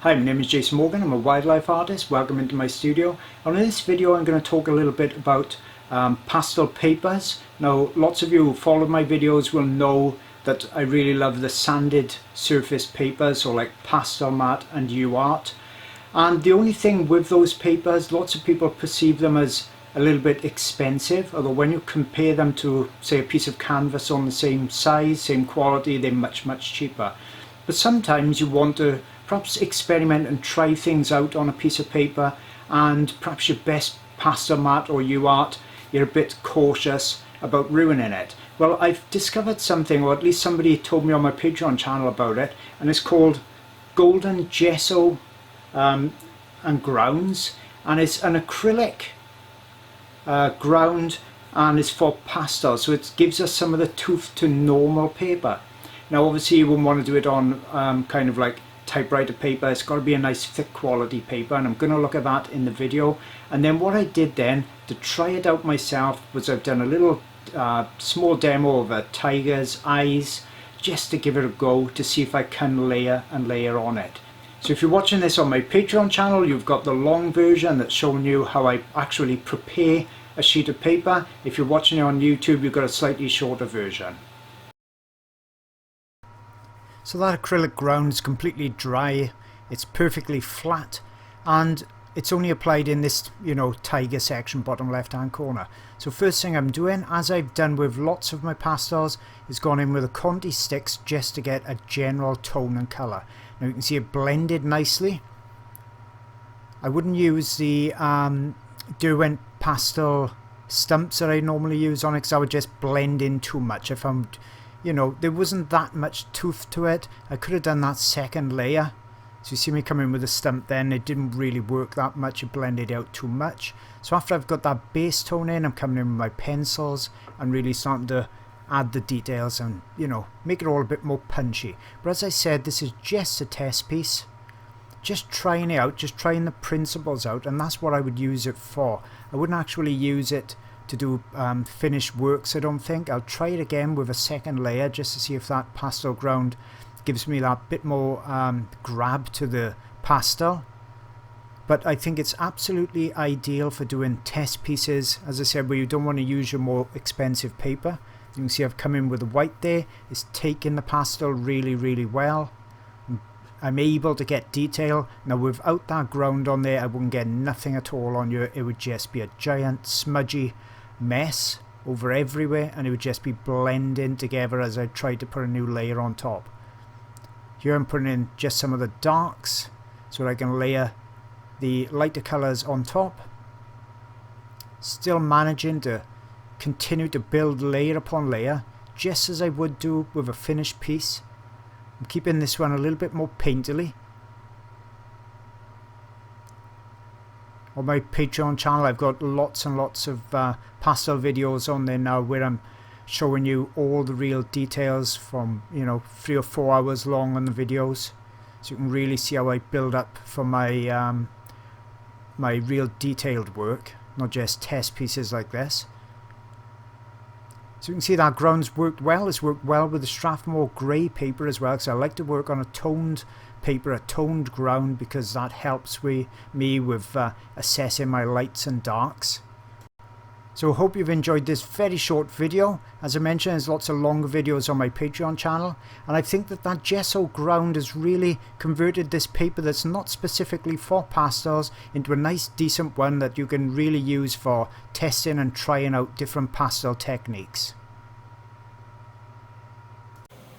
Hi, my name is Jason Morgan. I'm a wildlife artist. Welcome into my studio. And in this video I'm going to talk a little bit about pastel papers. Now lots of you who follow my videos will know that I really love the sanded surface papers, so like pastelmat and UART. And the only thing with those papers, lots of people perceive them as a little bit expensive, although when you compare them to say a piece of canvas on the same size, same quality, they're much cheaper. But sometimes you want to perhaps experiment and try things out on a piece of paper, and perhaps your best pastelmat or UART, you're a bit cautious about ruining it. Well, I've discovered something, or at least somebody told me on my Patreon channel about it, and it's called Golden Gesso and Grounds, and it's an acrylic ground, and it's for pastel, so it gives us some of the tooth to normal paper. Now obviously you wouldn't want to do it on kind of like typewriter paper. It's got to be a nice thick quality paper, and I'm going to look at that in the video. And then what I did then to try it out myself was I've done a little small demo of a tiger's eyes just to give it a go to see if I can layer and layer on it. So if you're watching this on my Patreon channel, you've got the long version that's showing you how I actually prepare a sheet of paper. If you're watching it on YouTube, you've got a slightly shorter version. So that acrylic ground is completely dry, it's perfectly flat, and it's only applied in this, tiger section, bottom left hand corner. So first thing I'm doing, as I've done with lots of my pastels, is gone in with the Conti sticks just to get a general tone and colour. Now you can see it blended nicely. I wouldn't use the Derwent pastel stumps that I normally use on it, because I would just blend in too much. I found there wasn't that much tooth to it. I could have done that second layer. So you see me come in with a stump then, it didn't really work that much, it blended out too much. So after I've got that base tone in, I'm coming in with my pencils and really starting to add the details and, make it all a bit more punchy. But as I said, this is just a test piece. Just trying it out, just trying the principles out, and that's what I would use it for. I wouldn't actually use it to do finished works, I don't think. I'll try it again with a second layer just to see if that pastel ground gives me that bit more grab to the pastel. But I think it's absolutely ideal for doing test pieces, as I said, where you don't want to use your more expensive paper. You can see I've come in with the white there. It's taking the pastel really well. I'm able to get detail. Now without that ground on there, I wouldn't get nothing at all on you. It would just be a giant smudgy mess over everywhere, and it would just be blending together as I tried to put a new layer on top. Here I'm putting in just some of the darks so that I can layer the lighter colours on top. Still managing to continue to build layer upon layer, just as I would do with a finished piece. I'm keeping this one a little bit more painterly. On my Patreon channel I've got lots and lots of pastel videos on there now where I'm showing you all the real details from 3 or 4 hours long on the videos, so you can really see how I build up for my my real detailed work, not just test pieces like this. So you can see that ground's worked well. It's worked well with the Strathmore grey paper as well, because I like to work on a toned paper, a toned ground, because that helps me with assessing my lights and darks. So I hope you've enjoyed this very short video. As I mentioned, there's lots of longer videos on my Patreon channel, and I think that gesso ground has really converted this paper that's not specifically for pastels into a nice decent one that you can really use for testing and trying out different pastel techniques.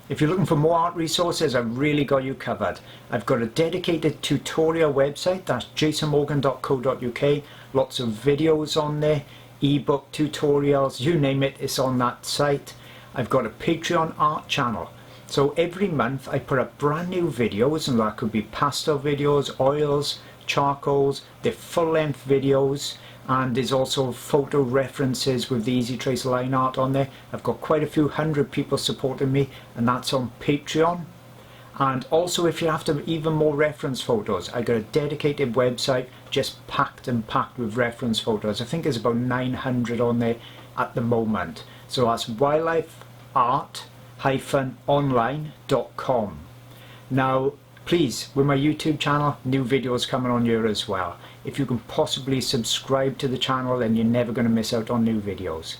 If you're looking for more art resources, I've really got you covered. I've got a dedicated tutorial website, that's jasonmorgan.co.uk, lots of videos on there, ebook tutorials, you name it, it's on that site. I've got a Patreon art channel, so every month I put up brand new videos, and that could be pastel videos, oils, charcoals, they're full-length videos, and there's also photo references with the Easy Trace line art on there. I've got quite a few hundred people supporting me, and that's on Patreon. And also, if you're after even more reference photos, I got a dedicated website just packed with reference photos. I think there's about 900 on there at the moment. So that's wildlifeart-online.com. Now Please, with my YouTube channel, new videos coming on here as well. If you can possibly subscribe to the channel, then you're never going to miss out on new videos.